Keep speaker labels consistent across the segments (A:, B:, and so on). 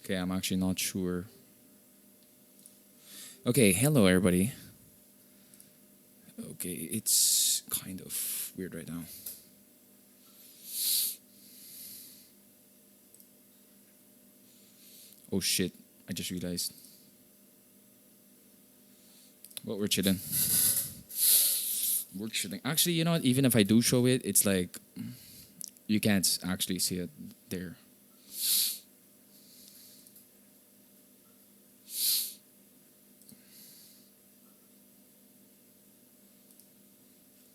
A: Okay, I'm actually not sure. Okay, hello everybody. Okay, it's kind of weird right now. Oh shit, I just realized. Well, we're chilling. We're chilling. Actually, you know what? Even if I do show it, it's like you can't actually see it there.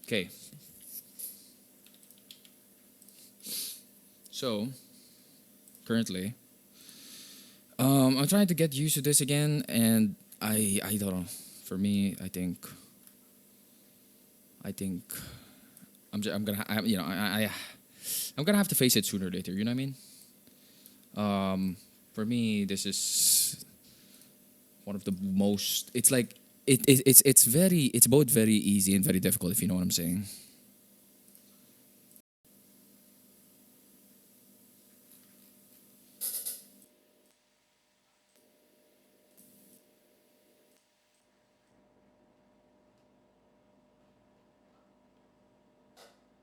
A: Okay, so currently, I'm trying to get used to this again, and I don't know. For me, I think I'm gonna I'm gonna have to face it sooner or later. You know what I mean? For me, this is one of the most. It's like it's both very easy and very difficult. If you know what I'm saying.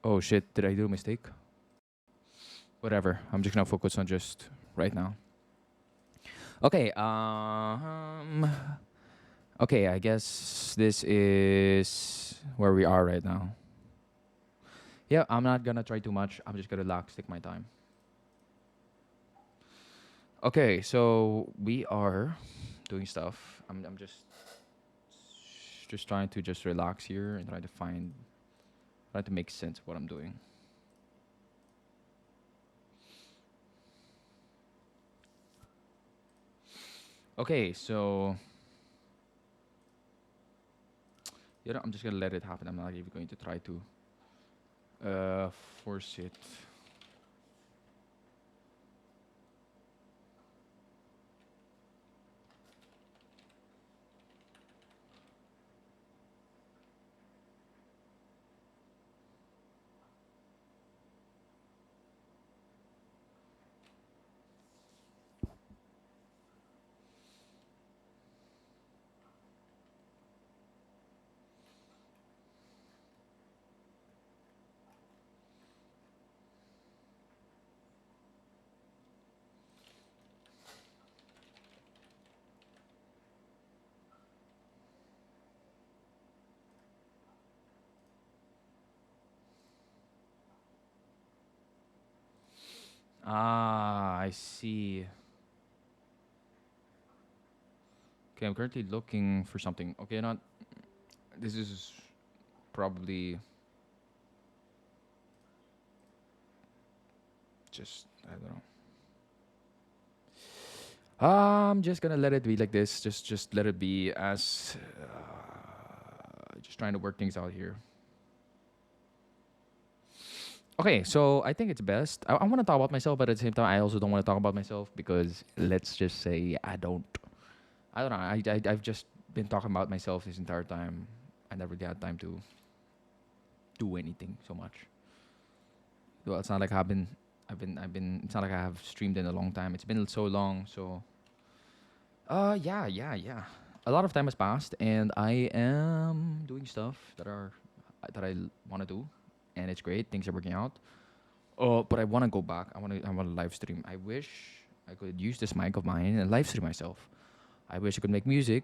A: Oh shit! Did I do a mistake? Whatever. I'm just gonna focus on just right now. Okay. Okay. I guess this is where we are right now. Yeah. I'm not gonna try too much. I'm just gonna relax, take my time. Okay. So we are doing stuff. I'm just trying to just relax here and try to make sense of what I'm doing. Okay, so I'm just gonna let it happen. I'm not even going to try to uh, force it. Ah, I see. Okay, I'm currently looking for something. Okay, not this is probably just I don't know. I'm just gonna let it be like this. Just let it be as just trying to work things out here. Okay, so I think it's best. I want to talk about myself, but at the same time, I also don't want to talk about myself because let's just say I don't know. I've just been talking about myself this entire time. I never really had time to do anything so much. Well, it's not like it's not like I have streamed in a long time. It's been so long. So, yeah. A lot of time has passed, and I am doing stuff that I want to do, and it's great. Things are working out. Oh, but I want to go back. I want to live stream. I wish I could use this mic of mine and live stream myself. I wish I could make music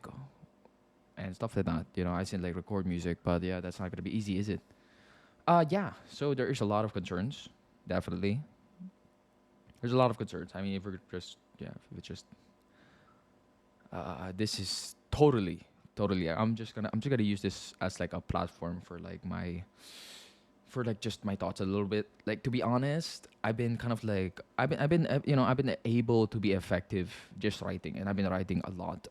A: and stuff like that. I said like record music, but yeah, that's not gonna be easy, is it? Yeah. So there is a lot of concerns. Definitely, there's a lot of concerns. I mean, if we're just if we just this is totally. I'm just gonna use this as like a platform for like just my thoughts a little bit. Like to be honest, I've been kind of like I've been able to be effective just writing, and I've been writing a lot.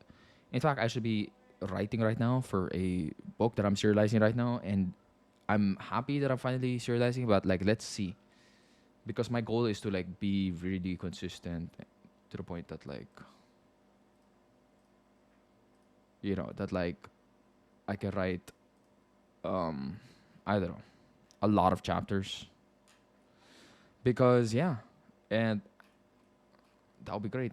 A: In fact, I should be writing right now for a book that I'm serializing right now, and I'm happy that I'm finally serializing. But like, let's see, because my goal is to like be really consistent to the point that like that like I can write um I don't know, a lot of chapters because yeah, and that'll be great.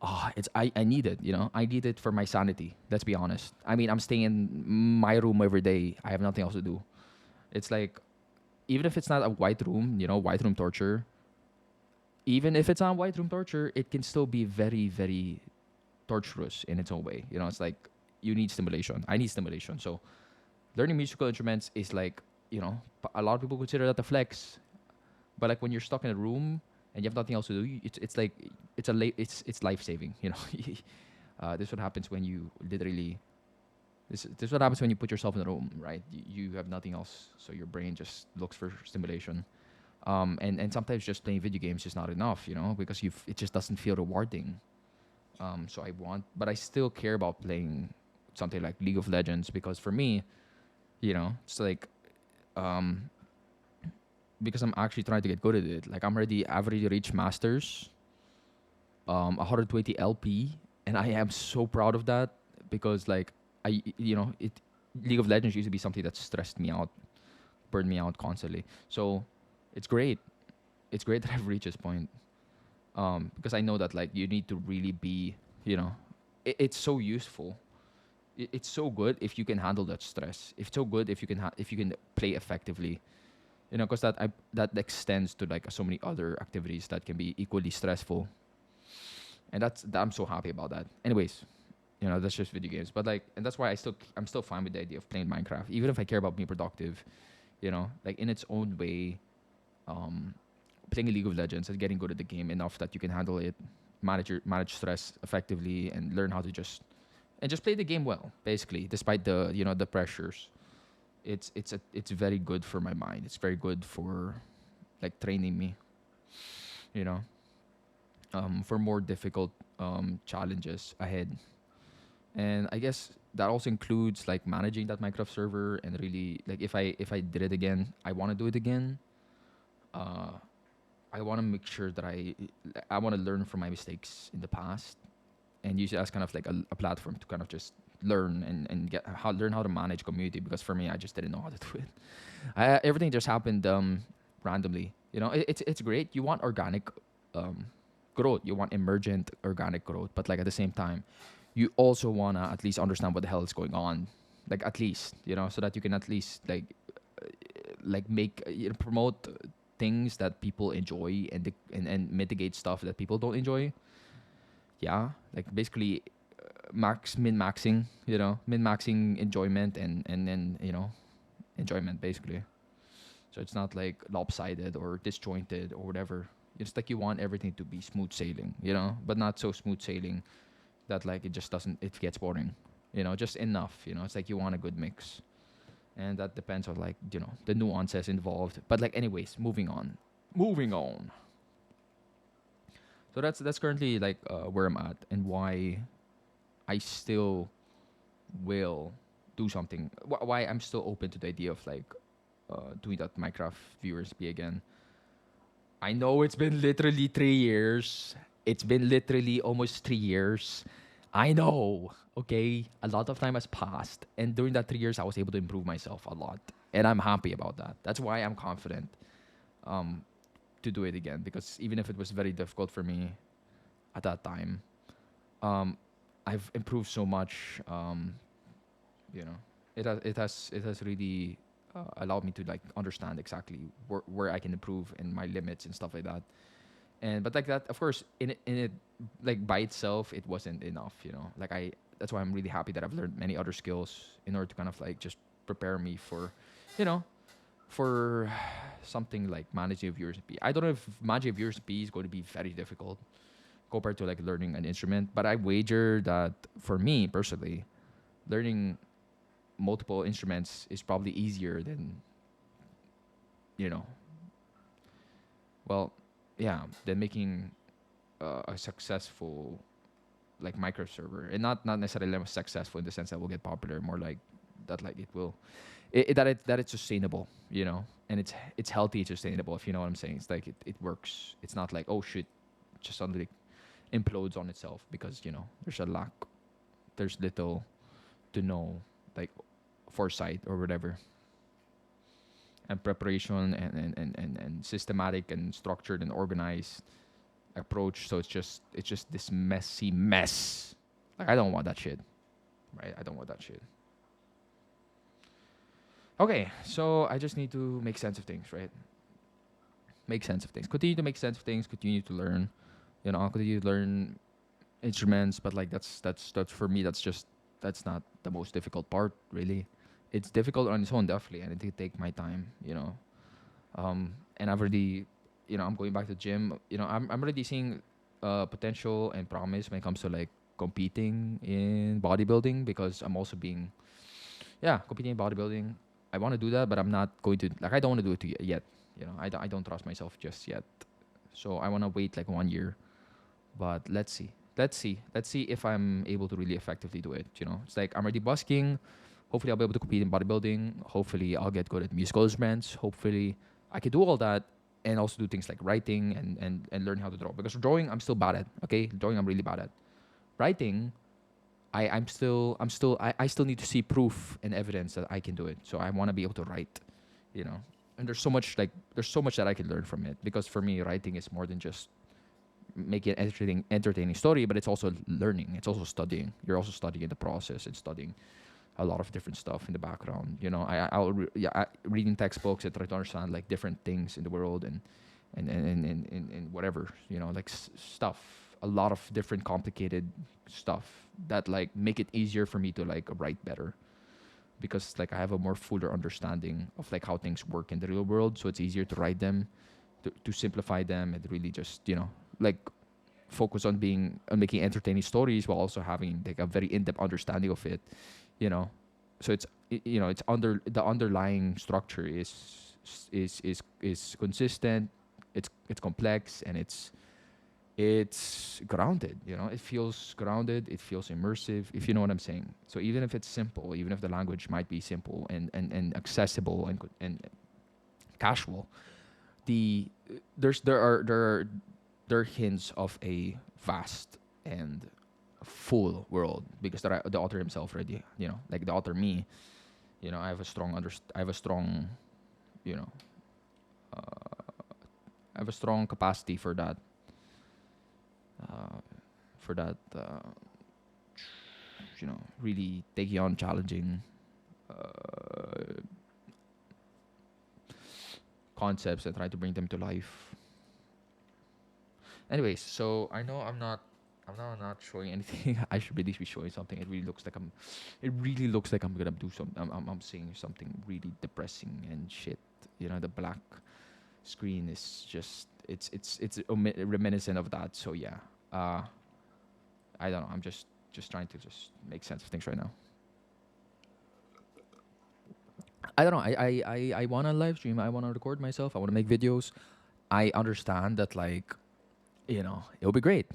A: I need it, you know. I need it for my sanity. Let's be honest. I mean, I'm staying in my room every day. I have nothing else to do. It's like, even if it's not a white room, you know, white room torture. Even if it's not white room torture, it can still be very, very torturous in its own way. You know, it's like you need stimulation. I need stimulation. So learning musical instruments is like, you know, a lot of people consider that a flex, but like when you're stuck in a room and you have nothing else to do, it's like it's life saving. You know, this is what happens when you literally. This is what happens when you put yourself in a room, right? You have nothing else, so your brain just looks for stimulation. And sometimes just playing video games is not enough, you know, because it just doesn't feel rewarding. So but I still care about playing something like League of Legends because for me, you know, it's like, um, because I'm actually trying to get good at it. Like I've already reached masters, 120 LP, and I am so proud of that because like you know, League of Legends used to be something that stressed me out, burned me out constantly. So it's great. It's great that I've reached this point. Because I know that like you need to really be, you know, it's so useful. It's so good if you can handle that stress. It's so good if you can if you can play effectively. You know, because that extends to like so many other activities that can be equally stressful, and I'm so happy about that. Anyways, you know, that's just video games, but like, and that's why I'm still fine with the idea of playing Minecraft, even if I care about being productive. You know, like in its own way, um, playing a League of Legends and getting good at the game enough that you can handle it, manage stress effectively, and learn how to just play the game well. Basically, despite the you know the pressures, it's very good for my mind. It's very good for like training me. You know, for more difficult challenges ahead. And I guess that also includes like managing that Minecraft server and really like if I did it again, I want to do it again. Uh, I want to make sure that I want to learn from my mistakes in the past and use it as kind of like a platform to kind of just learn and learn how to manage community because for me I just didn't know how to do it. Everything just happened randomly. You know, it's great. You want organic growth. You want emergent organic growth, but like at the same time, you also wanna at least understand what the hell is going on. Like at least you know, so that you can at least like make you know, promote things that people enjoy and mitigate stuff that people don't enjoy. Yeah, like basically min maxing, you know, min maxing enjoyment and then you know enjoyment basically. So it's not like lopsided or disjointed or whatever. It's like you want everything to be smooth sailing, you know, but not so smooth sailing that like it just doesn't it gets boring. You know, just enough. You know, it's like you want a good mix, and that depends on like you know the nuances involved. But like anyways, moving on, moving on. So that's currently like where I'm at and why I still will do something. Why I'm still open to the idea of like doing that Minecraft viewers be again. I know it's been literally 3 years. It's been literally almost 3 years. I know. Okay, a lot of time has passed, and during that 3 years, I was able to improve myself a lot, and I'm happy about that. That's why I'm confident um, to do it again because even if it was very difficult for me at that time, um, I've improved so much. You know, it has really allowed me to like understand exactly where I can improve and my limits and stuff like that. And but like that, of course, in it like by itself, it wasn't enough. You know, like that's why I'm really happy that I've learned many other skills in order to kind of like just prepare me for, you know, for something like managing a viewer's B. I don't know if managing a viewer's B is going to be very difficult compared to like learning an instrument, but I wager that for me personally, learning multiple instruments is probably easier than you know well yeah than making a successful like micro server and not necessarily successful in the sense that will get popular more like that like it will that it's sustainable you know and it's healthy sustainable if you know what I'm saying it's like it works it's not like oh shit just suddenly implodes on itself because you know there's little to no like foresight or whatever and preparation and systematic and structured and organized approach. So it's just this messy mess. Like I don't want that shit, right? I don't want that shit. Okay, so I just need to make sense of things, right? Make sense of things. Continue to make sense of things. Continue to learn. Continue to learn instruments. But like that's for me. That's not the most difficult part, really. It's difficult on its own, definitely. I need to take my time. And I've already, I'm going back to the gym. I'm already seeing potential and promise when it comes to like competing in bodybuilding because I'm also being, yeah, competing in bodybuilding. I want to do that, but I'm not going to, like, I don't want to do it yet. I don't trust myself just yet. So I want to wait like 1 year. But let's see. Let's see if I'm able to really effectively do it. It's like I'm already busking. Hopefully, I'll be able to compete in bodybuilding. Hopefully, I'll get good at musical instruments. Hopefully, I can do all that and also do things like writing and learn how to draw. Because drawing, I'm still bad at. Okay, drawing, I'm really bad at. Writing, I still need to see proof and evidence that I can do it. So I want to be able to write. And there's so much that I can learn from it. Because for me, writing is more than just making an entertaining story, but it's also learning. It's also studying. You're also studying the process and studying a lot of different stuff in the background. Reading textbooks and try to understand like different things in the world and whatever. Like stuff. A lot of different complicated stuff that like make it easier for me to like write better because like I have a more fuller understanding of like how things work in the real world. So it's easier to write them, to simplify them, and really just like focus on making entertaining stories while also having like a very in-depth understanding of it. you know so it's under the underlying structure is consistent. It's complex, and it's grounded. It feels grounded, it feels immersive, if you know what I'm saying. So even if it's simple, even if the language might be simple and accessible and casual, the there's there are hints of a vast and full world because the author himself already, like the author me, I have a strong, you know, I have a strong capacity for that, uh, for that, really taking on challenging uh, concepts and try to bring them to life. Anyways, so I know I'm now not showing anything. I should really be showing something. It really looks like I'm gonna do some. I'm seeing something really depressing and shit. The black screen is just reminiscent of that. So yeah, uh, I don't know. I'm just trying to just make sense of things right now. I don't know. I want to live stream. I want to record myself. I want to make videos. I understand that like it'll be great.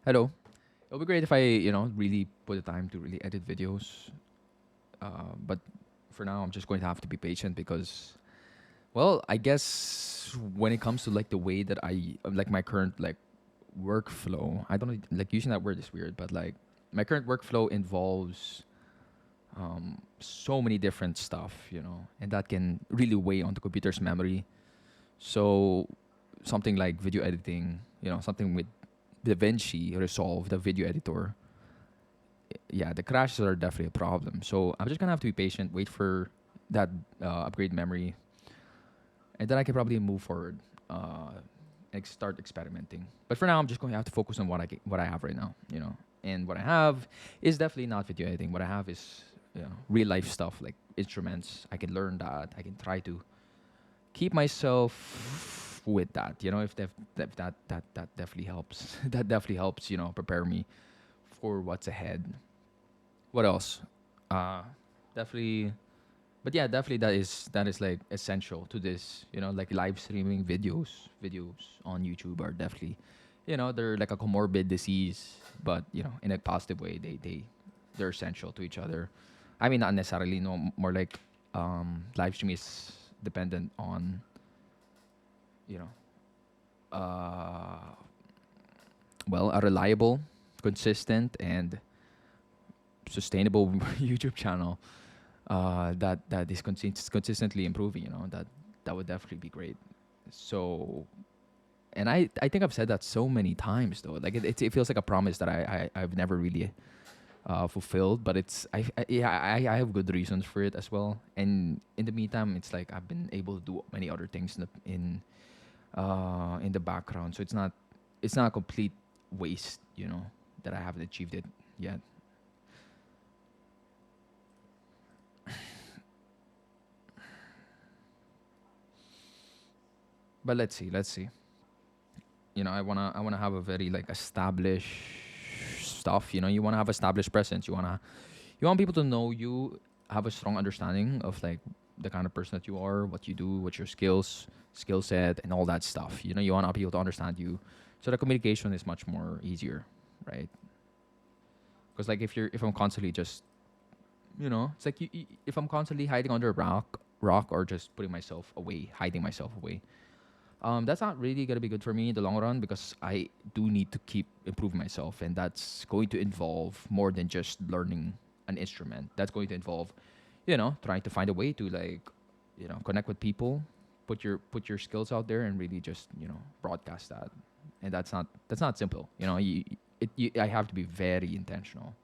A: Hello. It'll be great if I really put the time to really edit videos. But for now, I'm just going to have to be patient because, well, I guess when it comes to like the way that I like my current like workflow, I don't know, like using that word is weird, but like my current workflow involves so many different stuff, and that can really weigh on the computer's memory. So something like video editing, something with DaVinci Resolve, the video editor, yeah, the crashes are definitely a problem. So I'm just gonna have to be patient, wait for that upgrade memory, and then I can probably move forward and start experimenting. But for now, I'm just going to have to focus on what I have right now, And what I have is definitely not video editing. What I have is real life stuff like instruments. I can learn that. I can try to keep myself with that. If that definitely helps. That definitely helps. Prepare me for what's ahead. What else? Definitely. But yeah, definitely that is like essential to this. Like live streaming videos on YouTube are definitely, they're like a comorbid disease, but in a positive way, they're essential to each other. I mean, not necessarily. No, more like live stream is dependent on you know uh, well, a reliable, consistent, and sustainable YouTube channel that is consistently improving. That would definitely be great. So And I think I've said that so many times though. Like it feels like a promise that I've never really fulfilled. But yeah, I have good reasons for it as well. And in the meantime, it's like I've been able to do many other things in the background. So it's not a complete waste, that I haven't achieved it yet. But let's see. I wanna have a very like established stuff. You wanna have established presence. You want people to know you, have a strong understanding of like the kind of person that you are, what you do, what your skill set, and all that stuff. You want people to understand you, so the communication is much more easier, right? Because like if I'm constantly just, it's like if I'm constantly hiding under a rock, or just putting myself away, hiding myself away, that's not really gonna be good for me in the long run, because I do need to keep improving myself, and that's going to involve more than just learning an instrument. That's going to involve, trying to find a way to like, connect with people, put your skills out there, and really just broadcast that. And that's not simple. I have to be very intentional.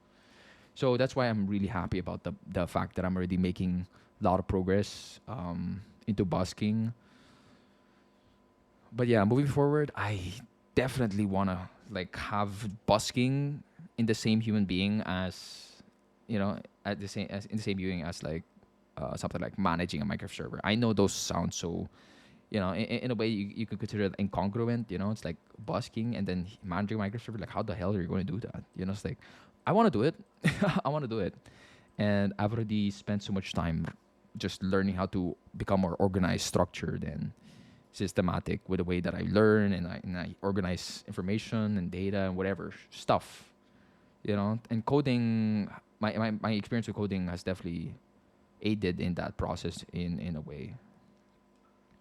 A: So that's why I'm really happy about the fact that I'm already making a lot of progress into busking. But yeah, moving forward, I definitely wanna like have busking in the same human being as, at the same as in the same being as like something like managing a Minecraft server. I know those sound so, in a way you could consider it incongruent. It's like busking and then managing a Minecraft server. Like, how the hell are you going to do that? It's like I want to do it. I want to do it, and I've already spent so much time just learning how to become more organized, structured, and systematic with the way that I learn, and I organize information and data and whatever stuff. And coding, my experience with coding has definitely aided in that process in a way,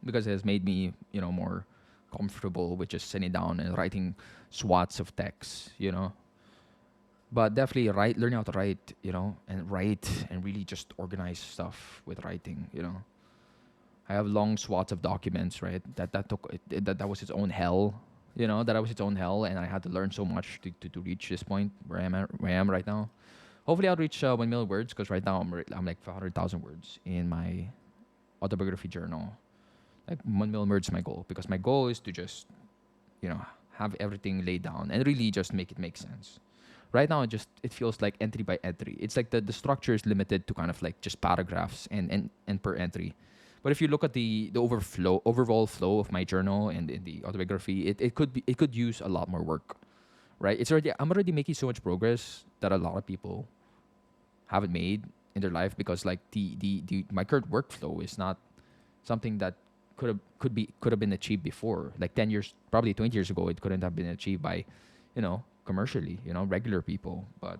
A: because it has made me, more comfortable with just sitting down and writing swaths of text. But definitely learning how to write and really just organize stuff with writing. I have long swaths of documents, right? That took that was its own hell. That was its own hell, and I had to learn so much to reach this point where I am right now. Hopefully, I'll reach 1 million words, because right now I'm like 500,000 words in my autobiography journal. Like 1 million words is my goal, because my goal is to just you know have everything laid down and really just make it make sense. Right now, it feels like entry by entry. It's like the structure is limited to kind of like just paragraphs and per entry. But if you look at the overall flow of my journal and in the autobiography, it could use a lot more work, right? I'm already making so much progress that a lot of people haven't made in their life, because like the my current workflow is not something that could have been achieved before, like 10 years, probably 20 years ago. It couldn't have been achieved by commercially, regular people. But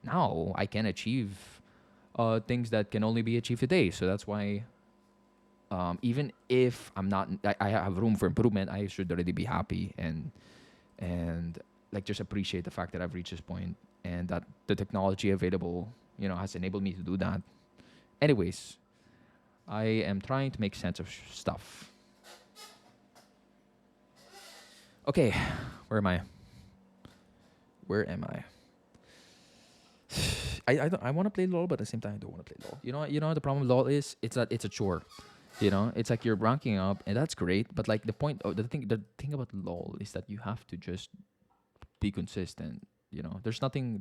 A: now I can achieve things that can only be achieved today. So that's why, even if I have room for improvement, I should already be happy, and like just appreciate the fact that I've reached this point, and that the technology available, has enabled me to do that. Anyways, I am trying to make sense of stuff. Okay, where am I? Where am I? I want to play LOL, but at the same time I don't want to play LOL. You know the problem with LOL is it's that it's a chore. It's like you're ranking up, and that's great. But like the thing about LOL is that you have to just be consistent. There's nothing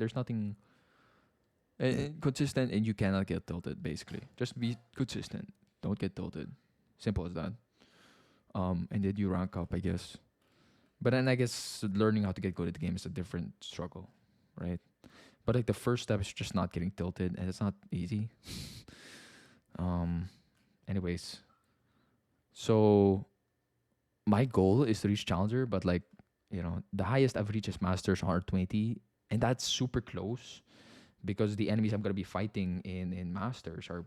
A: consistent, and you cannot get tilted. Basically, just be consistent. Don't get tilted. Simple as that. And then you rank up, I guess. But then I guess learning how to get good at the game is a different struggle, right? But like the first step is just not getting tilted, and it's not easy. Um, anyways, so my goal is to reach challenger, but like the highest I've reached is masters 120, and that's super close, because the enemies I'm gonna be fighting in masters are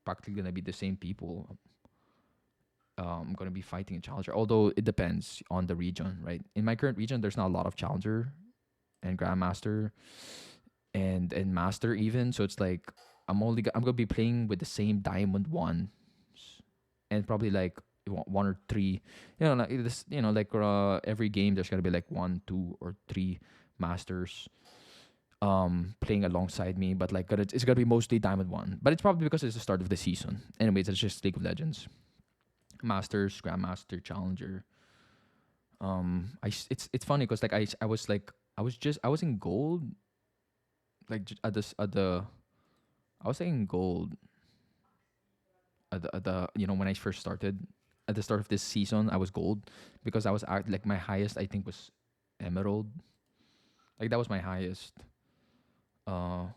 A: practically gonna be the same people I'm gonna be fighting in challenger. Although it depends on the region, right? In my current region, there's not a lot of challenger and grandmaster and master even. So it's like I'm gonna be playing with the same diamond ones, and probably like one or three, like this, like every game there's gonna be like one, two, or three masters playing alongside me, but like it's gonna be mostly Diamond One. But it's probably because it's the start of the season. Anyways, it's just League of Legends, Masters, Grandmaster, Challenger. It's funny because like I was in gold, like at the I was saying gold at the when I first started at the start of this season. I was gold because I was like my highest I think was emerald. Like that was my highest. Uh,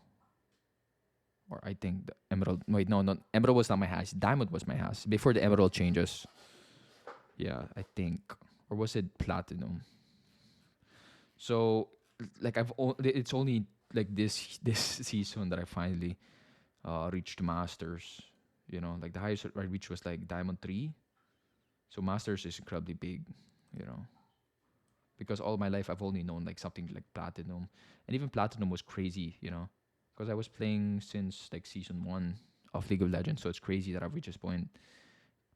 A: or I think the emerald. Wait, no, not emerald was not my highest. Diamond was my highest before the emerald changes. Yeah, I think, or was it platinum? So, like it's only like this season that I finally reached masters. Like the highest I reached was like diamond 3. So masters is incredibly big. You know, because all my life I've only known like something like platinum, and even platinum was crazy. Because I was playing since like season 1 of League of Legends, so it's crazy that I've reached this point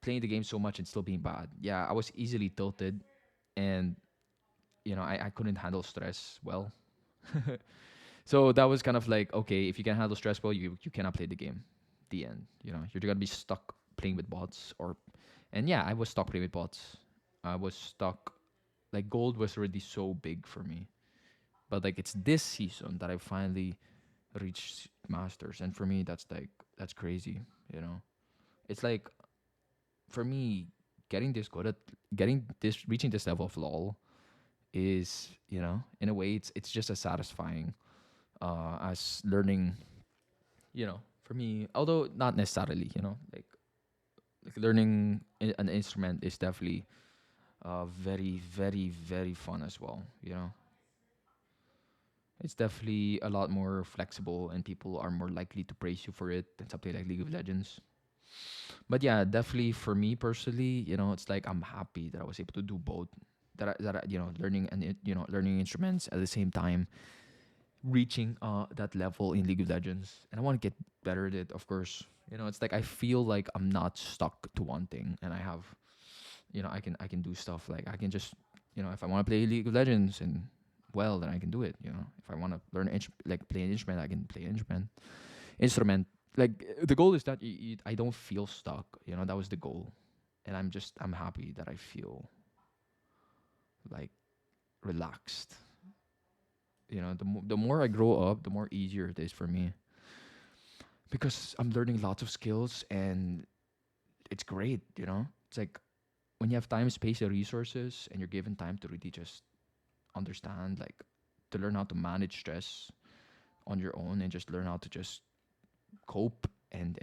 A: playing the game so much and still being bad. Yeah, I was easily tilted, and I couldn't handle stress well. So that was kind of like, okay, if you can handle stress well, you cannot play the game. The end. You're gonna be stuck playing with bots, and yeah, I was stuck playing with bots. I was stuck. Like gold was already so big for me, but like it's this season that I finally reached masters, and for me that's crazy. It's like for me getting this good at getting this reaching this level of lol is in a way it's just as satisfying as learning. For me, although not necessarily, like learning an instrument is definitely very very very fun as well. It's definitely a lot more flexible and people are more likely to praise you for it than something like League of Legends. But yeah, definitely for me personally, it's like I'm happy that I was able to do both. Learning and learning instruments at the same time, reaching that level in League of Legends, and I want to get better at it. Of course, it's like I feel like I'm not stuck to one thing, and I have, I can do stuff like I can just, if I want to play League of Legends and well, then I can do it. If I want to learn like play an instrument, I can play an instrument. Like the goal is that I don't feel stuck. That was the goal, and I'm happy that I feel like relaxed. The more I grow up, the more easier it is for me because I'm learning lots of skills and it's great. It's like when you have time, space, and resources, and you're given time to really just understand, like to learn how to manage stress on your own and just learn how to just cope and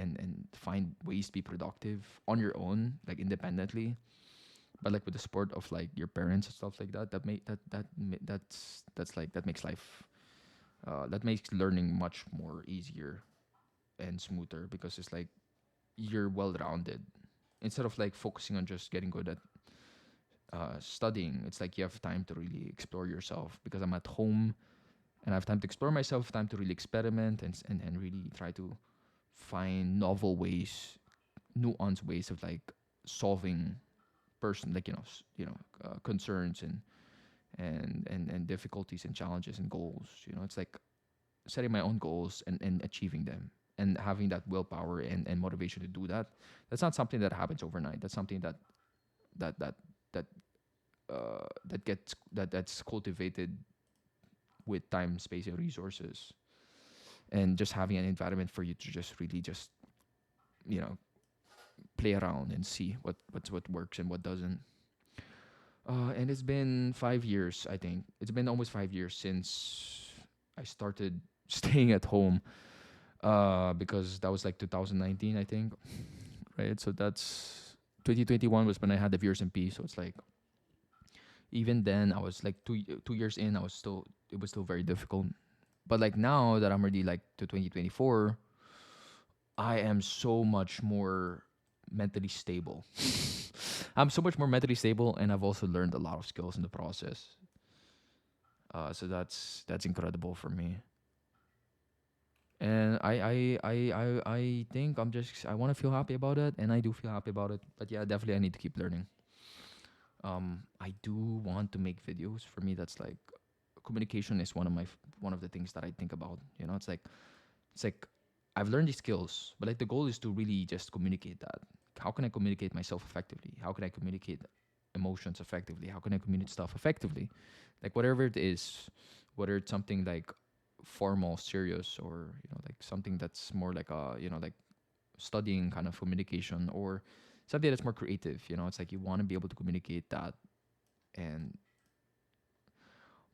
A: find ways to be productive on your own, like independently. But like with the support of like your parents and stuff like that, that's like that makes life that makes learning much more easier and smoother because it's like you're well rounded instead of like focusing on just getting good at studying. It's like you have time to really explore yourself because I'm at home and I have time to explore myself, time to really experiment and really try to find novel ways, nuanced ways of like solving like concerns and difficulties and challenges and goals. It's like setting my own goals and achieving them and having that willpower and motivation to do that. That's not something that happens overnight. That's something that that that that's cultivated with time, space, and resources, and just having an environment for you to just really just you know play around and see what works and what doesn't. And it's been 5 years, I think. It's been almost 5 years since I started staying at home. Because that was like 2019, I think. Right. So that's 2021 was when I had the viewers MP. So it's like even then I was like 2 years in. It was still very difficult. But like now that I'm already like to 2024, I am so much more mentally stable. I'm so much more mentally stable, and I've also learned a lot of skills in the process. So that's incredible for me. And I think I want to feel happy about it, and I do feel happy about it. But yeah, definitely I need to keep learning. I do want to make videos. For me, that's like communication is one of the things that I think about. You know, it's like I've learned these skills, but like the goal is to really just communicate that. How can I communicate myself effectively? How can I communicate emotions effectively? How can I communicate stuff effectively? Like whatever it is, whether it's something like formal, serious, or like something that's more like like studying kind of communication, or something that's more creative. It's like you want to be able to communicate that. And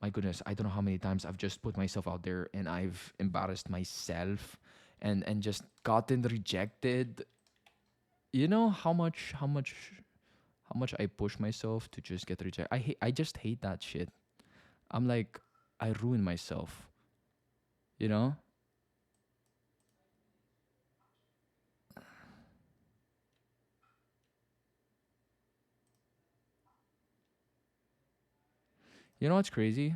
A: my goodness, I don't know how many times I've just put myself out there and I've embarrassed myself and just gotten rejected. You know how much I push myself to just get rejected. I just hate that shit. I'm like, I ruin myself, you know? You know what's crazy?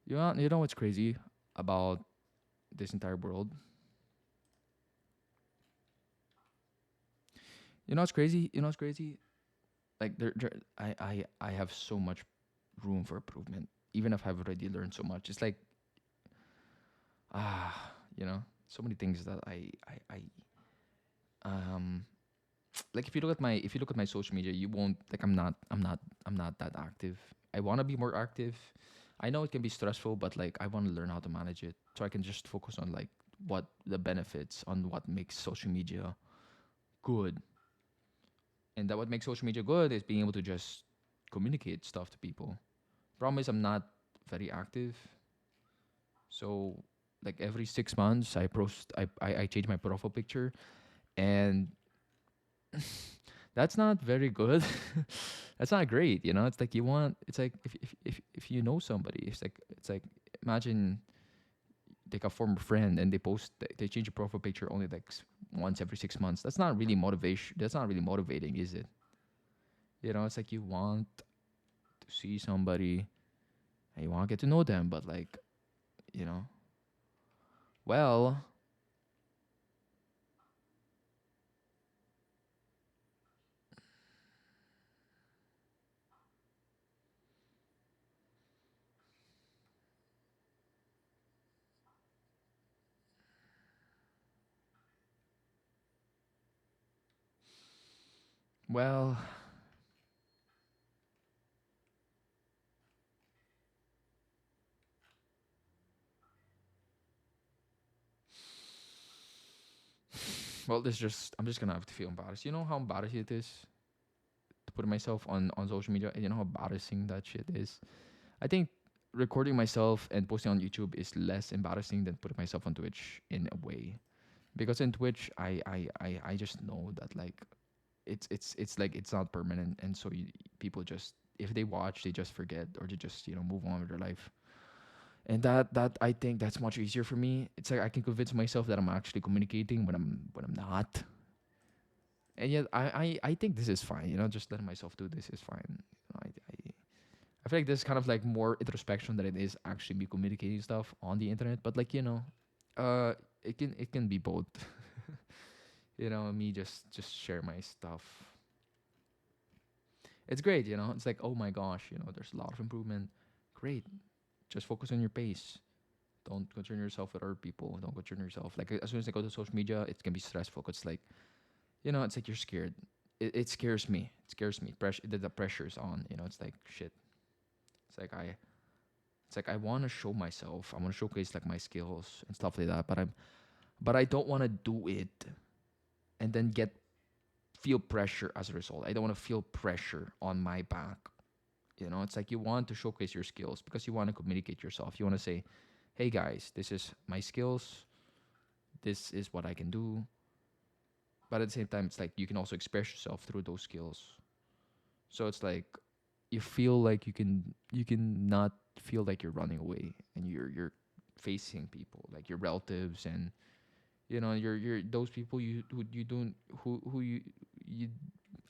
A: You know what's crazy about this entire world? You know what's crazy? Like I have so much room for improvement. Even if I've already learned so much. It's like so many things that I um like if you look at my social media, you won't like I'm not that active. I want to be more active. I know it can be stressful, but like I want to learn how to manage it so I can just focus on like what the benefits, on what makes social media good. And that what makes social media good is being able to just communicate stuff to people. Problem is I'm not very active. So like every 6 months I change my profile picture, and that's not very good. That's not great, It's like it's like if you know somebody, it's like imagine like a former friend and they change a profile picture only like once every 6 months. That's not really motivation. That's not really motivating, is it? It's like you want to see somebody and you want to get to know them, but like, you know, well, well, well. This just I'm just gonna have to feel embarrassed. You know how embarrassing it is to put myself on social media, and you know how embarrassing that shit is. I think recording myself and posting on YouTube is less embarrassing than putting myself on Twitch in a way. Because in Twitch, I just know that like it's like it's not permanent, and so people just if they watch, they just forget or they just move on with their life. And that I think that's much easier for me. It's like I can convince myself that I'm actually communicating when I'm not. And yet I think this is fine. Just letting myself do this is fine. I feel like this is kind of like more introspection than it is actually me communicating stuff on the internet. But like uh, it can be both. Me just share my stuff. It's great. It's like, oh my gosh, there's a lot of improvement. Great. Just focus on your pace. Don't concern yourself with other people. Don't concern yourself. Like as soon as I go to social media, it can be stressful. It's like it's like you're scared. It scares me. It scares me. The pressure's on. It's like shit. It's like I want to show myself. I want to showcase like my skills and stuff like that. But I don't want to do it and then feel pressure as a result. I don't want to feel pressure on my back. It's like you want to showcase your skills because you want to communicate yourself. You want to say, "Hey guys, this is my skills. This is what I can do." But at the same time, it's like you can also express yourself through those skills. So it's like you feel like you can not feel like you're running away and you're facing people like your relatives and you're those people who you don't who you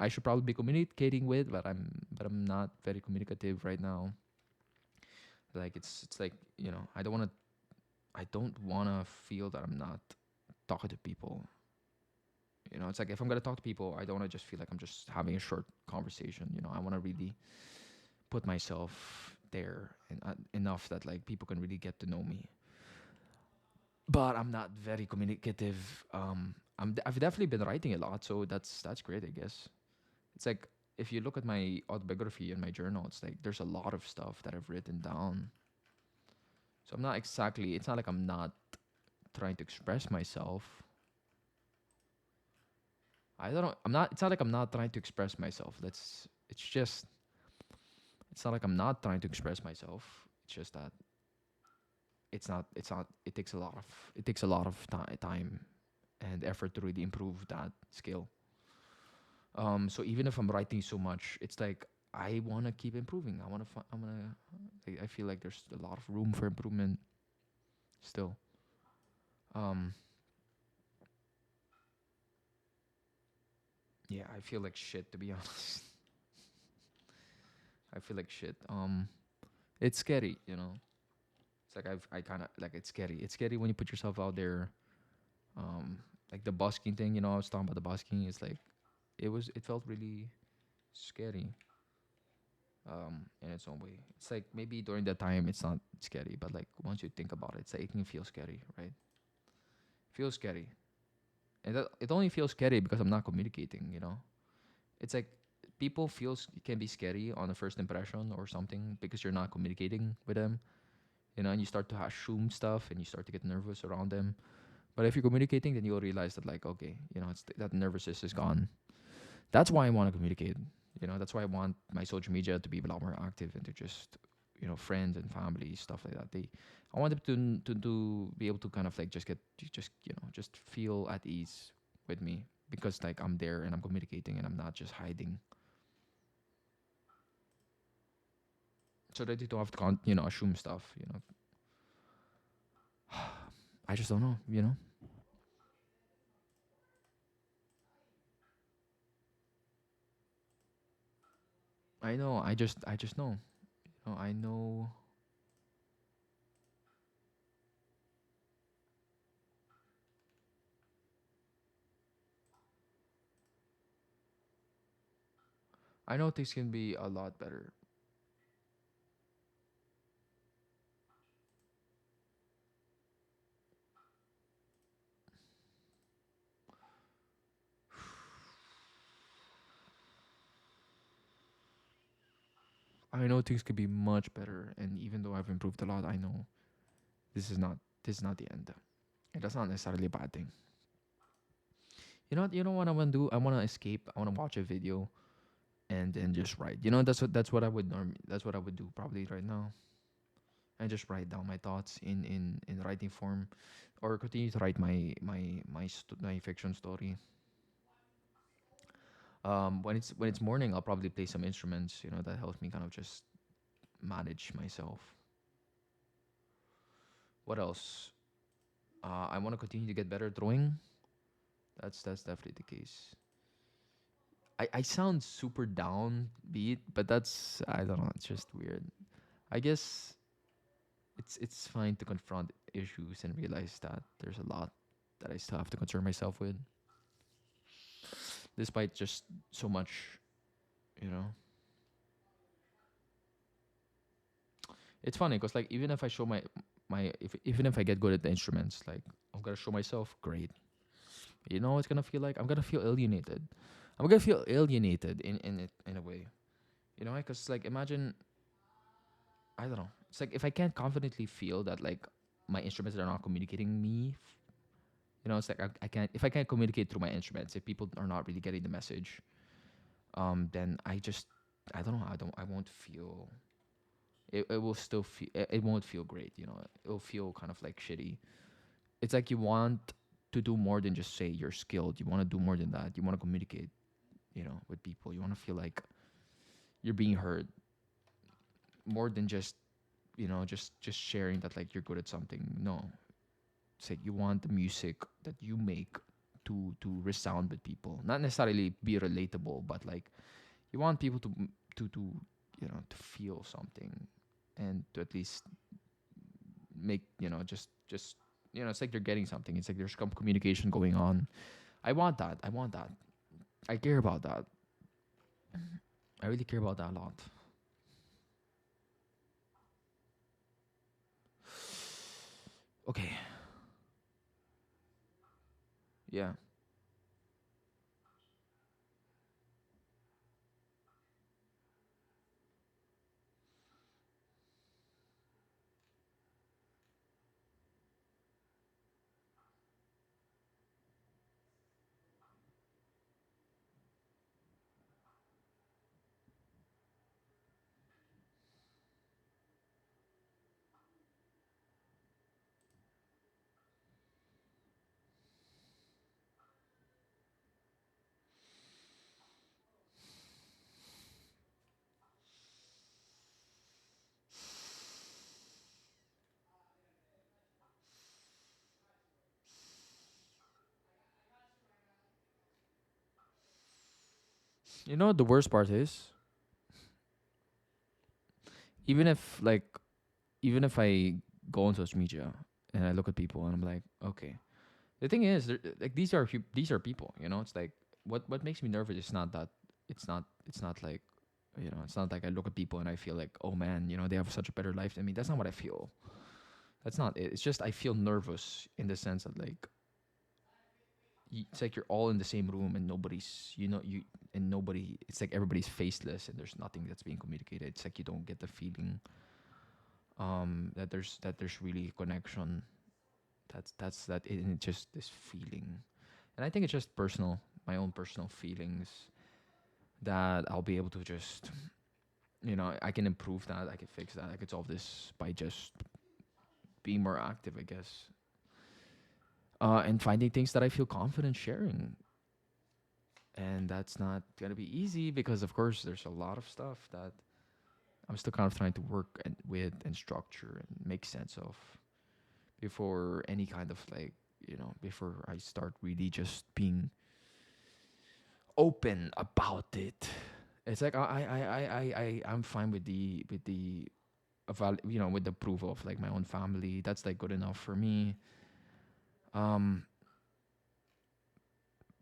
A: I should probably be communicating with, but I'm not very communicative right now. Like it's like, I don't want to feel that I'm not talking to people. It's like if I'm gonna talk to people, I don't want to just feel like I'm just having a short conversation. I want to really put myself there and enough that like people can really get to know me. But I'm not very communicative. I've definitely been writing a lot, so that's great, I guess. It's like if you look at my autobiography and my journal, it's like there's a lot of stuff that I've written down. So I'm not exactly. It's not like I'm not trying to express myself. I don't know. I'm not. It's not like I'm not trying to express myself. That's. It's just. It's not like I'm not trying to express myself. It's just that it's not. It's not. It takes a lot of. It takes a lot of time and effort to really improve that skill. So even if I'm writing so much, it's like I want to keep improving. I want to. I'm gonna. I feel like there's a lot of room for improvement still. Um. Yeah, I feel like shit to be honest. I feel like shit. It's scary. It's like I kind of like it's scary. It's scary when you put yourself out there. Like the busking thing. I was talking about the busking. It's like it felt really scary. In its own way. It's like maybe during that time it's not scary, but like once you think about it, it's like it can feel scary, right? Feels scary, and it only feels scary because I'm not communicating. It's like people feels can be scary on the first impression or something because you're not communicating with them. And you start to assume stuff and you start to get nervous around them. But if you're communicating, then you'll realize that like, okay, it's that nervousness is gone. That's why I want to communicate. That's why I want my social media to be a lot more active and to just, friends and family stuff like that. I want them to be able to kind of like just feel at ease with me because like I'm there and I'm communicating and I'm not just hiding. So that you don't have to assume stuff. I just don't know. I know. I just know. I know. I know things can be a lot better. I know things could be much better, and even though I've improved a lot, I know this is not the end. And that's not necessarily a bad thing. You know what I want to do? I want to escape. I want to watch a video and then just write. That's what I would that's what I would do probably right now. I just write down my thoughts in writing form, or continue to write my fiction story. When it's morning, I'll probably play some instruments. That helps me kind of just manage myself. What else? I want to continue to get better at drawing. That's definitely the case. I sound super downbeat, but that's I don't know. It's just weird. I guess it's fine to confront issues and realize that there's a lot that I still have to concern myself with, despite just so much. You know, it's funny because like even if I show even if I get good at the instruments, like I'm gonna show myself great. It's gonna feel like I'm gonna feel alienated. I'm gonna feel alienated in a way. Because like imagine I don't know. It's like if I can't confidently feel that like my instruments are not communicating me. It's like I can't if I can't communicate through my instruments. If people are not really getting the message, then I don't know. I won't feel. It will still feel. It won't feel great. It'll feel kind of like shitty. It's like you want to do more than just say you're skilled. You want to do more than that. You want to communicate. With people. You want to feel like you're being heard more than just sharing that like you're good at something. No, it's like you want the music that you make to resound with people, not necessarily be relatable, but like you want people to to feel something. and to at least make, just it's like they're getting something. It's like there's some communication going on. I want that. I want that. I care about that. I really care about that a lot. Okay. Yeah. You know what the worst part is? Even if like even if I go on social media and I look at people and I'm like, okay. The thing is, like these are people. It's like what makes me nervous is not that it's not like it's not like I look at people and I feel like, oh man, they have such a better life than me. That's not what I feel. That's not it. It's just I feel nervous in the sense that like it's like you're all in the same room and nobody's you and nobody. It's like everybody's faceless and there's nothing that's being communicated. It's like you don't get the feeling that there's really a connection. That's that it's just this feeling, and I think it's just personal, my own personal feelings that I'll be able to just I can improve that, I can fix that, I can solve this by just being more active, I guess, and finding things that I feel confident sharing. And that's not gonna be easy because of course there's a lot of stuff that I'm still kind of trying to work with and structure and make sense of before any kind of like before I start really just being open about it. It's like I'm fine with the with the approval of like my own family. That's like good enough for me. Um,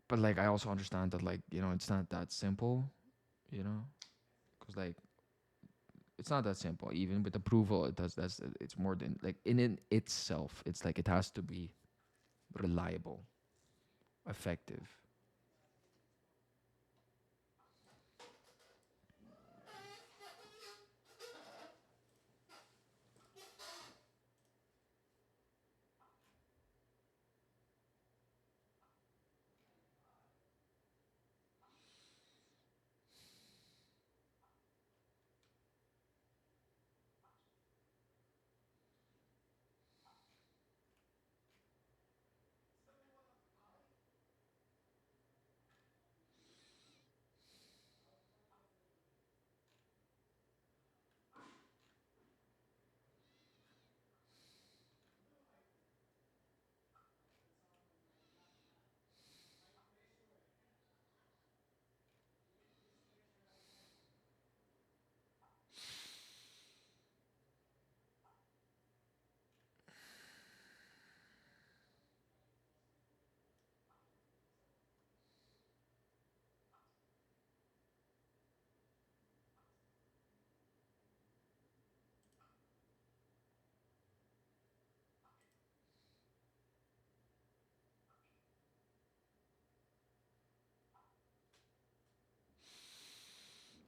A: but like I also understand that like it's not that simple. You know, because like it's not that simple. Even with approval, it's more than like in itself. It's like it has to be reliable, effective.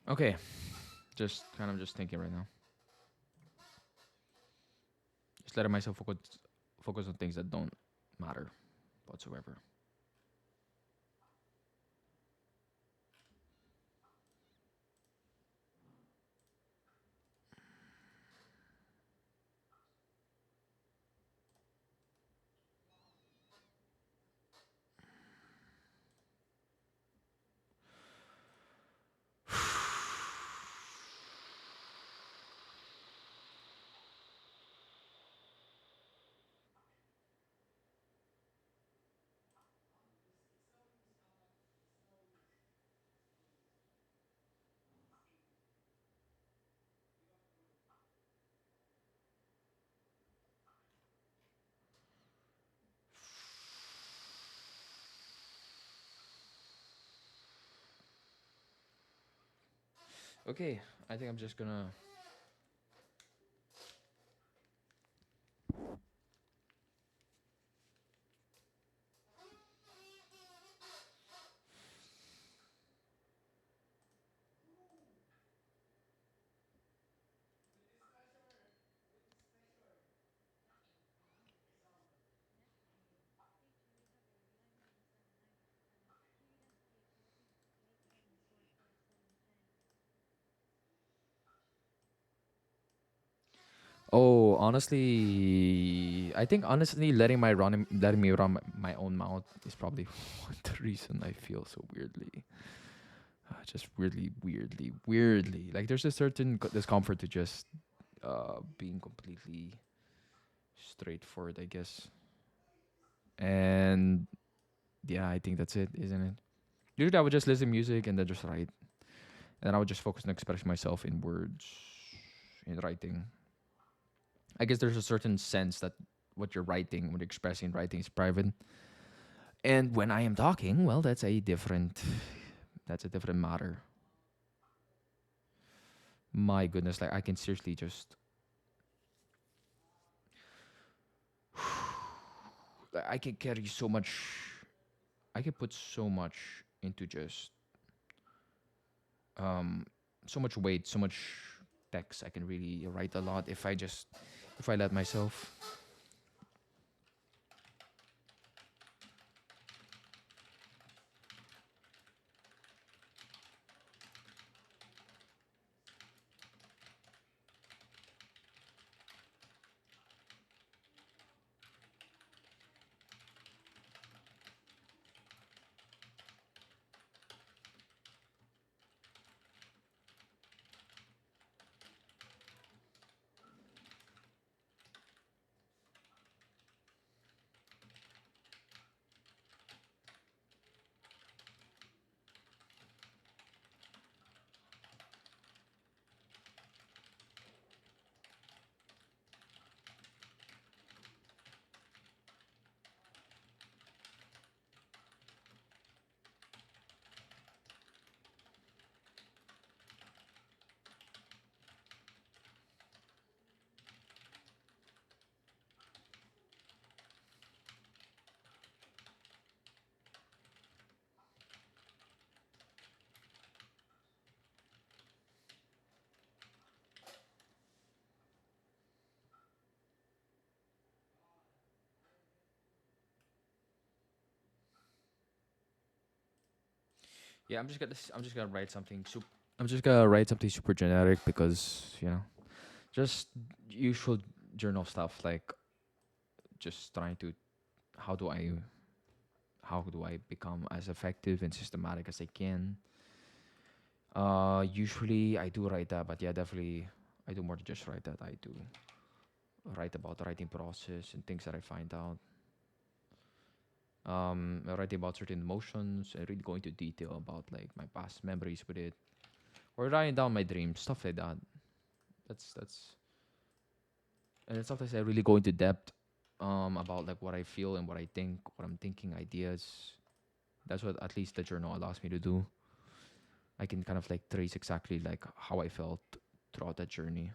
A: Okay, just thinking right now. Just letting myself focus on things that don't matter whatsoever. Okay, I think I'm just gonna. Oh, honestly, I think honestly letting me run my own mouth is probably the reason I feel so weirdly, just weirdly. Like there's a certain discomfort to just being completely straightforward, I guess. And yeah, I think that's it, isn't it? Usually, I would just listen to music and then just write, and then I would just focus on expressing myself in words, in writing. I guess there's a certain sense that what you're writing, what you're expressing in writing, is private. And when I am talking, well, that's a different matter. My goodness, like I can seriously just, like, I can carry so much. I can put so much into just um, so much weight, so much text. I can really write a lot if I let myself. Yeah, I'm just gonna write something super. I'm just gonna write something super generic because just usual journal stuff like just trying to how do I how do I become as effective and systematic as I can. Usually I do write that, but yeah, definitely I do more than just write that. I do write about the writing process and things that I find out. I write about certain emotions and really go into detail about like my past memories with it, or writing down my dreams, stuff like that. That's and then sometimes I really go into depth about like what I feel and what I think, what I'm thinking, ideas. That's what at least the journal allows me to do. I can kind of like trace exactly like how I felt throughout that journey.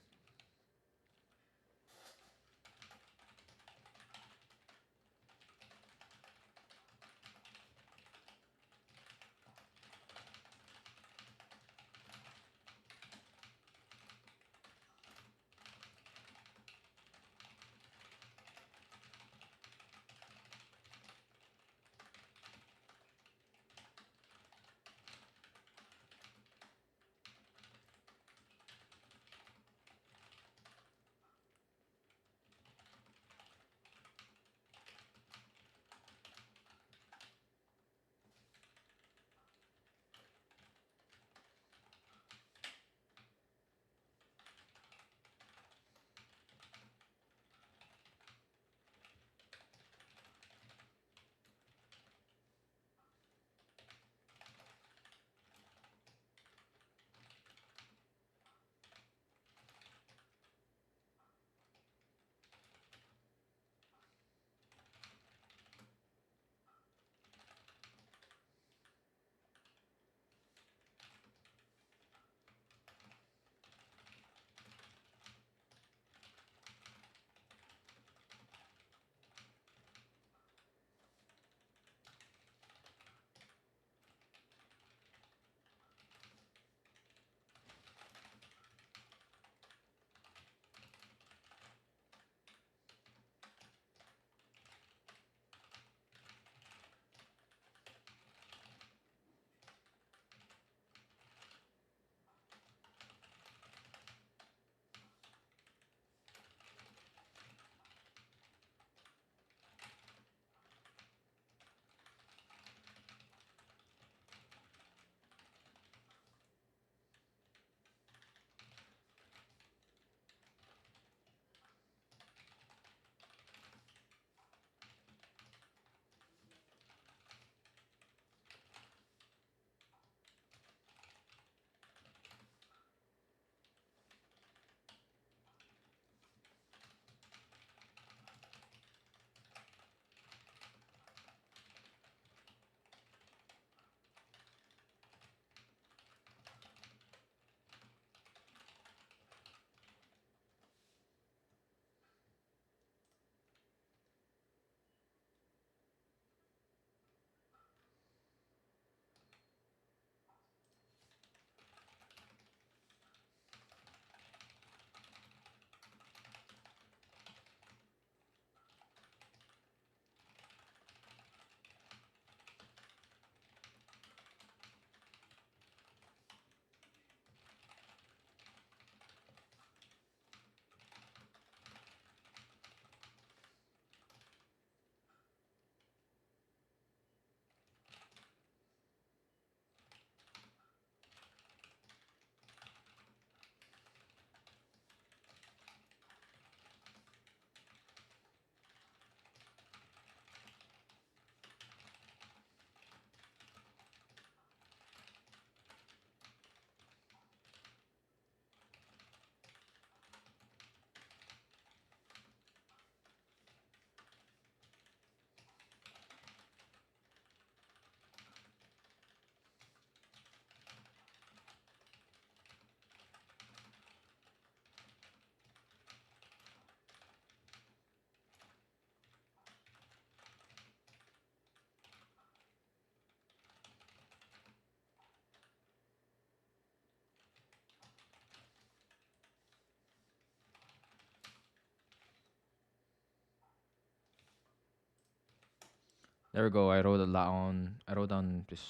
A: There we go. I wrote down this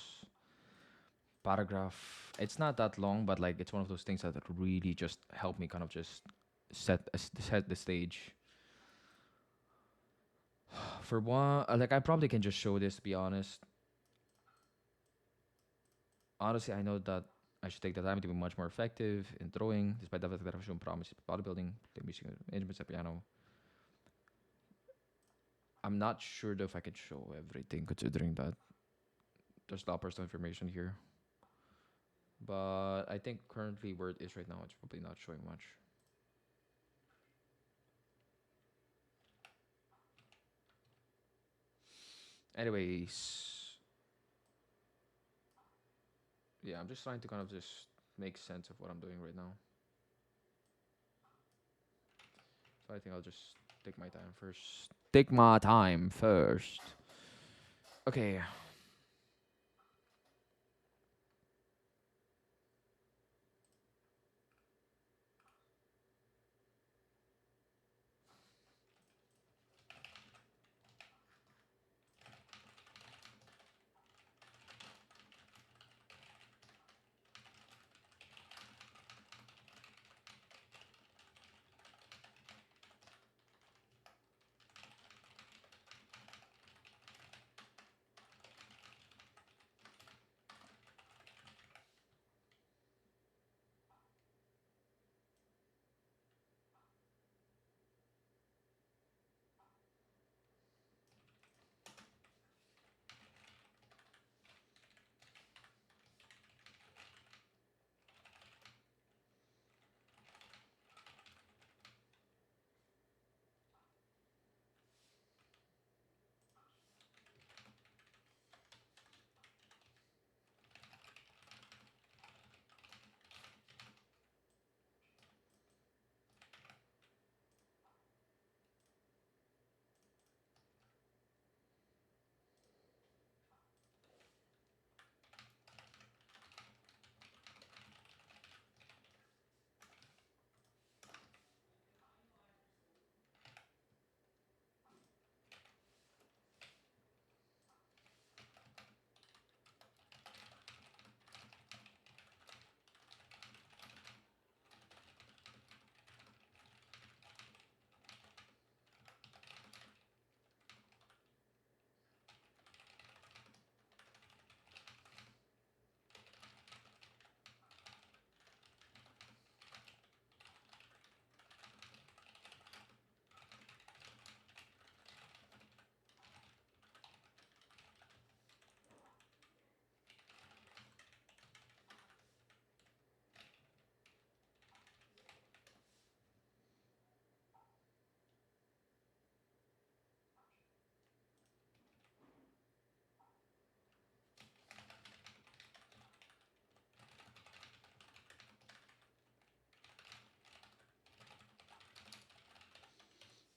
A: paragraph. It's not that long, but like it's one of those things that really just help me kind of just set the stage. For one, like I probably can just show this to be honest. Honestly, I know that I should take the time to be much more effective in throwing, despite the fact that I've shown promise in bodybuilding, play music instruments, at piano. I'm not sure though if I can show everything, considering that there's a lot of personal information here. But I think currently where it is right now, it's probably not showing much. Anyways, yeah, I'm just trying to kind of just make sense of what I'm doing right now. So I think I'll just take my time first. Take my time first. Okay.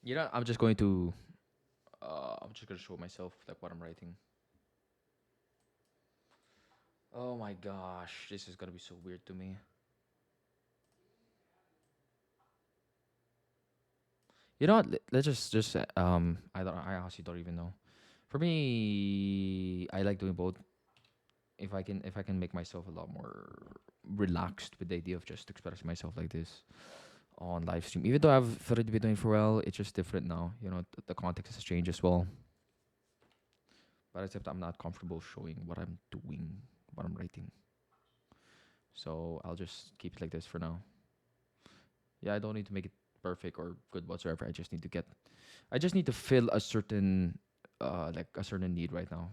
A: You know, I'm just gonna show myself like what I'm writing. Oh my gosh, this is gonna be so weird to me. You know what? Let's I honestly don't even know. For me, I like doing both. If I can make myself a lot more relaxed with the idea of just expressing myself like this on live stream. Even though I've already been doing for a while, it's just different now. You know, the context has changed as well. But except I'm not comfortable showing what I'm doing, what I'm writing. So I'll just keep it like this for now. Yeah, I don't need to make it perfect or good whatsoever. I just need to fill a certain like a certain need right now.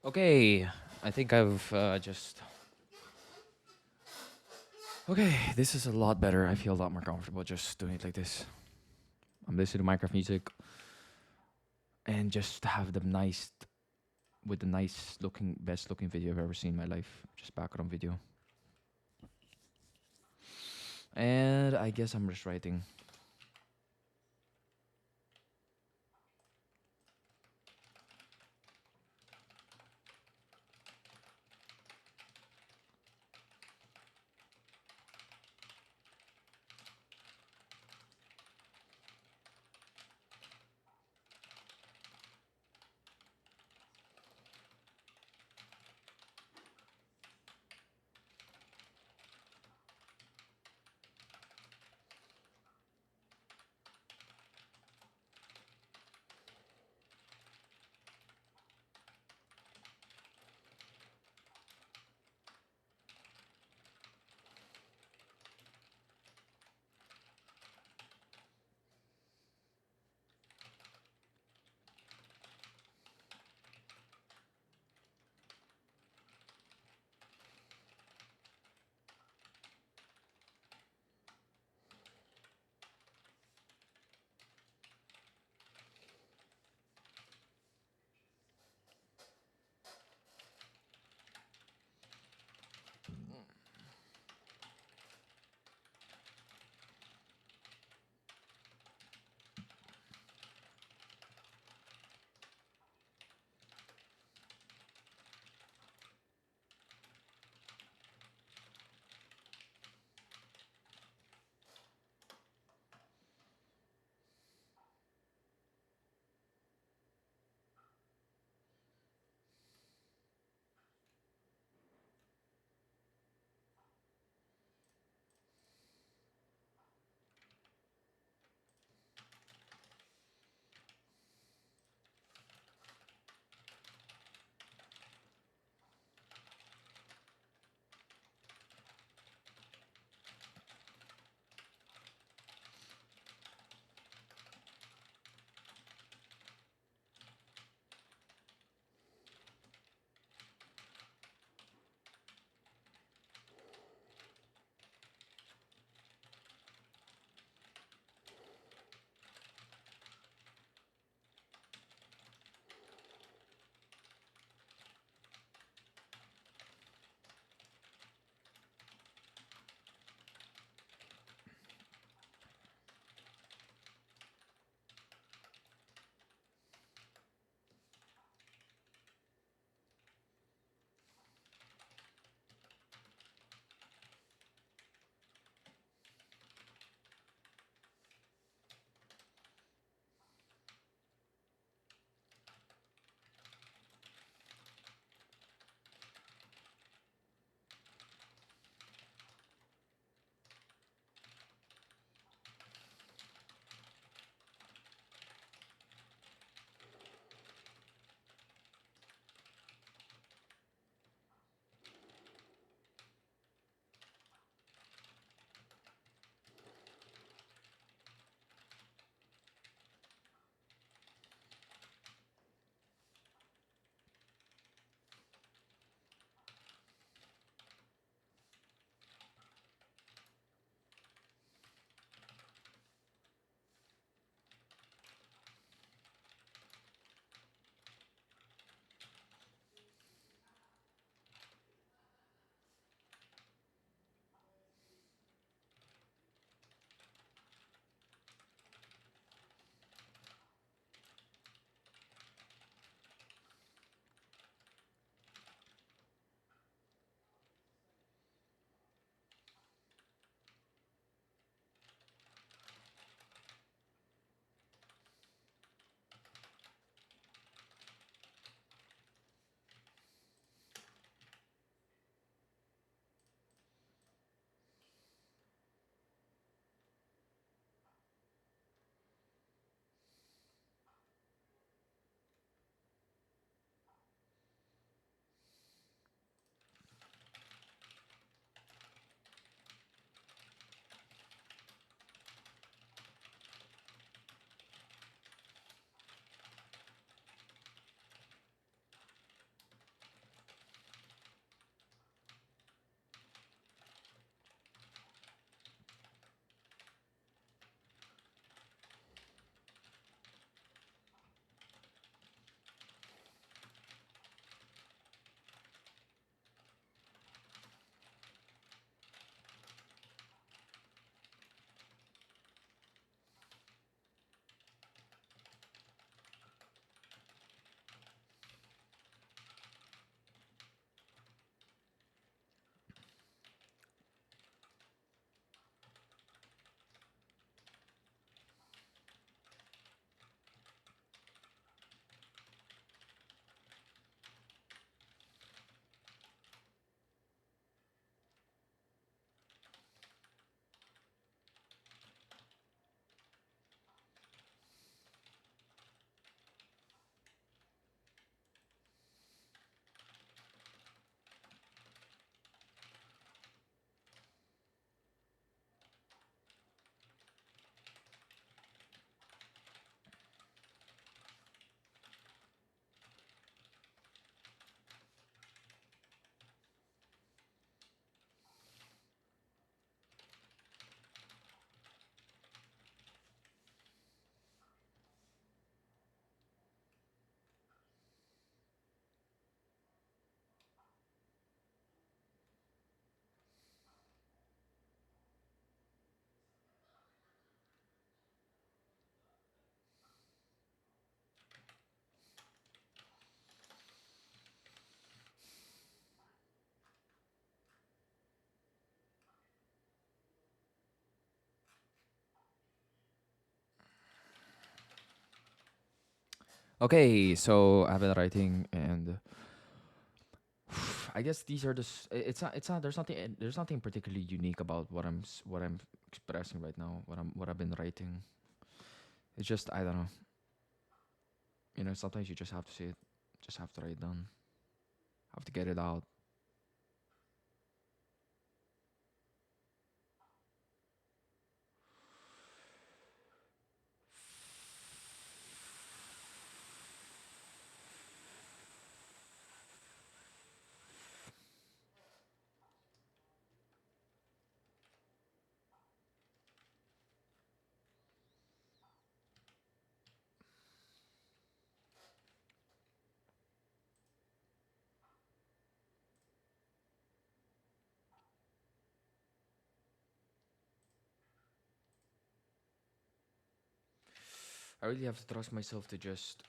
A: Okay, I think I've just. Okay, this is a lot better. I feel a lot more comfortable just doing it like this. I'm listening to Minecraft music and just have the nice, with the nice looking, best looking video I've ever seen in my life. Just background video. And I guess I'm just writing. Okay, so I've been writing, and I guess these are it's not there's nothing particularly unique about what I'm expressing right now. What I've been writing. It's just I don't know. Sometimes you just have to say it, just have to write it down, have to get it out. I really have to trust myself to just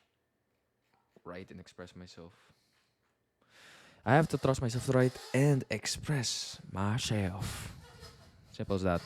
A: write and express myself. I have to trust myself to write and express myself. Simple as that.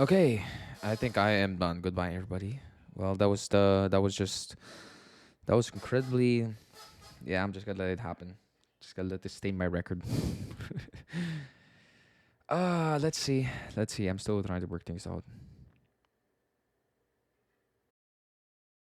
B: Okay, I think I am done. Goodbye, everybody. Well, that was incredibly. Yeah, I'm just gonna let it happen. Just gonna let this stay my record. Let's see. Let's see. I'm still trying to work things out.